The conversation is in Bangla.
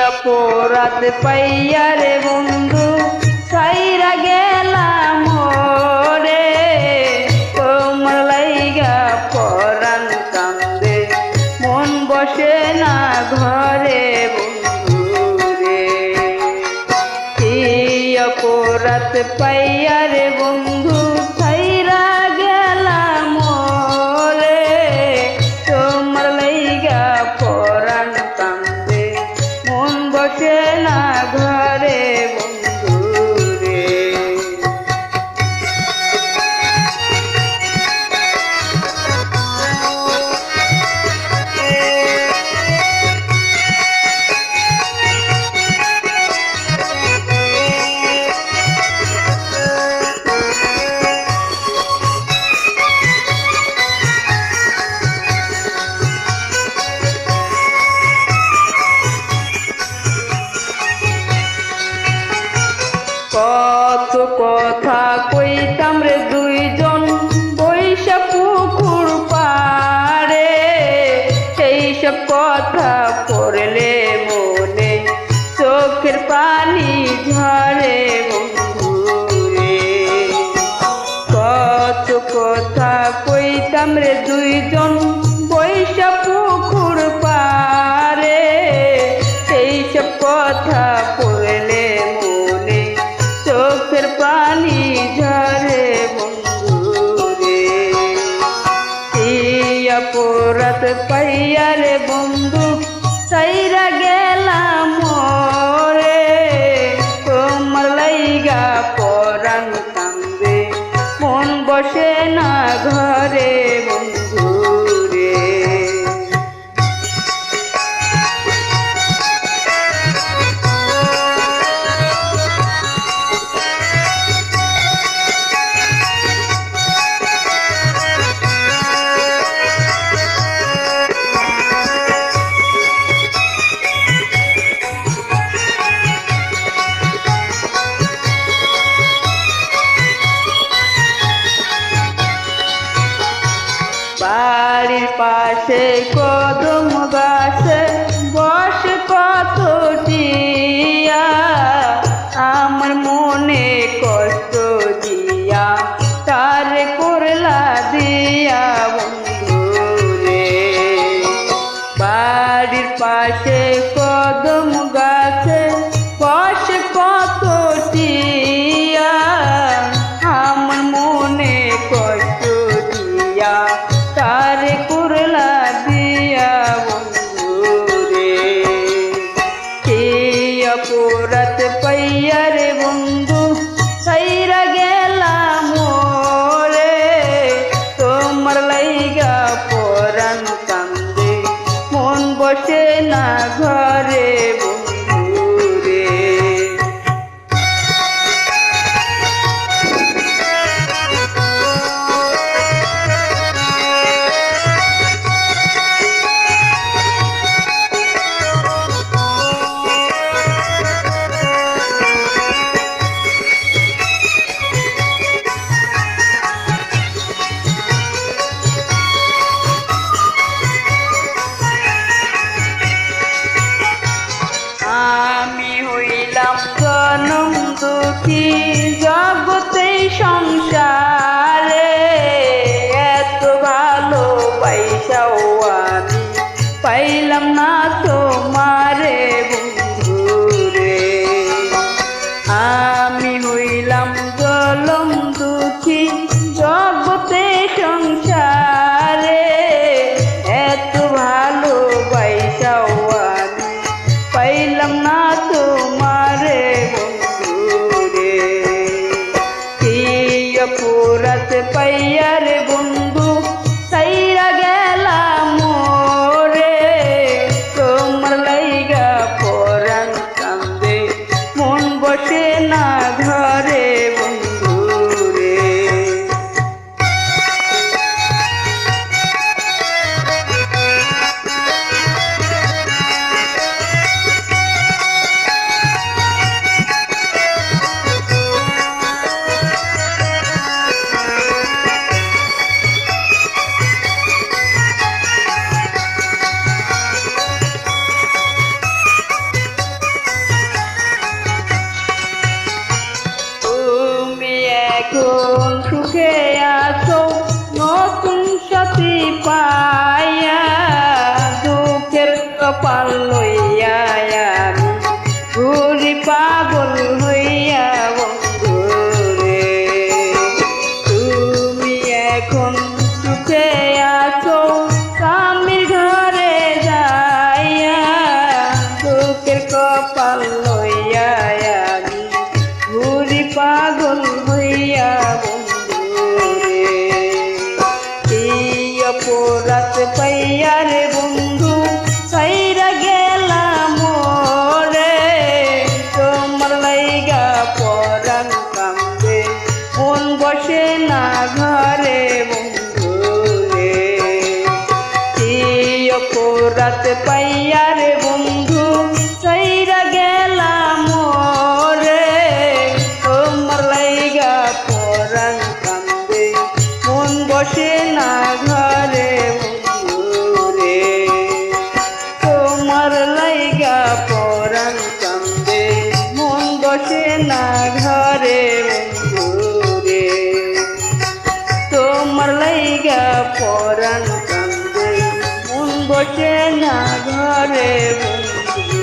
অপরাধ পাইয়া রে বন্ধু ছাইরা গেলাম রে, তোমার লাইগা পরাণ কান্দে মন বসে না ঘরে বন্ধু রে। কি অপরাধ পাইয়া রে বন্ধু ছাইরা গেলাম রে, তোমার লাইগা পরাণ কান্দে মন বসে না ঘরে বন্ধু রে। কত কথা কইতাম রে দুইজন বৈশা পুকুর পাড়ে, সেই সব কথা পড়লে মনে চোখের পানি ঝরে বন্ধু রে। কত কথা কইতাম রে দুইজন বৈশা পুকুর পাড়ে, সেই সব কথা পড়লে মনে চোখের পানি ঝরে বন্ধু রে। কি অপরাধ পাইয়া রে বন্ধু ছাইরা গেলাম রে, তোমার লাইগা পরাণ কান্দে মন বসে না ঘরে বন্ধু রে। বাড়ির পাশে কদম গাছে বসে কত টিয়া, আমার মনে কষ্ট দিয়া তার করলা দিয়া বন্ধু রে। বাড়ির পাশে কদম গাছে বসে কত টিয়া, আমার মনে কষ্ট দিয়া তার করলা দিয়া বন্ধু রে। কি অপরাধ পাইয়া রে বন্ধু ছাইরা গেলাম রে, তোমার লাইগা পরাণ কান্দে মন বসে না ঘরে বন্ধু রে। আমি হইলাম জনম দুঃখী জগতে সংসারে, এত ভালো পয়সাও আমি পাইলাম না তোমারে বন্ধু রে। আমি হইলাম জলম দুঃখী জগতে সংসারে, এত ভালো পয়সাও আমি পাইলাম না তোমারে বন্ধু রে। কি অপরাধ পাইয়া রে বন্ধু ছাইরা গেলাম রে, তোমার লাইগা পরাণ কান্দে মন বসে না ঘরে বন্ধু রে। কপাল লইয়া আমি ঘুরি পাগল হইয়া বন্ধু রে। তুমি এখন সুখে আছো স্বামীর ঘরে যাইয়া, দুঃখের কপাল লইয়া আমি ঘুরি পাগল হইয়া বন্ধু রে। এই অপরাধ পাইয়া রে বন্ধু সাইরা গেলাম রে, তোমার লাইগা পরাণ কান্দে মন বসে না ঘরে বন্ধু রে। এই অপরাধ পাইয়া রে বন্ধু সাইরা গেলাম রে, তোমার লাইগা পরাণ কান্দে মন বসে না ঘরে বন্ধু রে। তোমার লাইগা পরাণ কান্দে মন বসে না ঘরে বন্ধু রে। তোমার লাইগা পরাণ কান্দে মন বসে না ঘরে বন্ধু।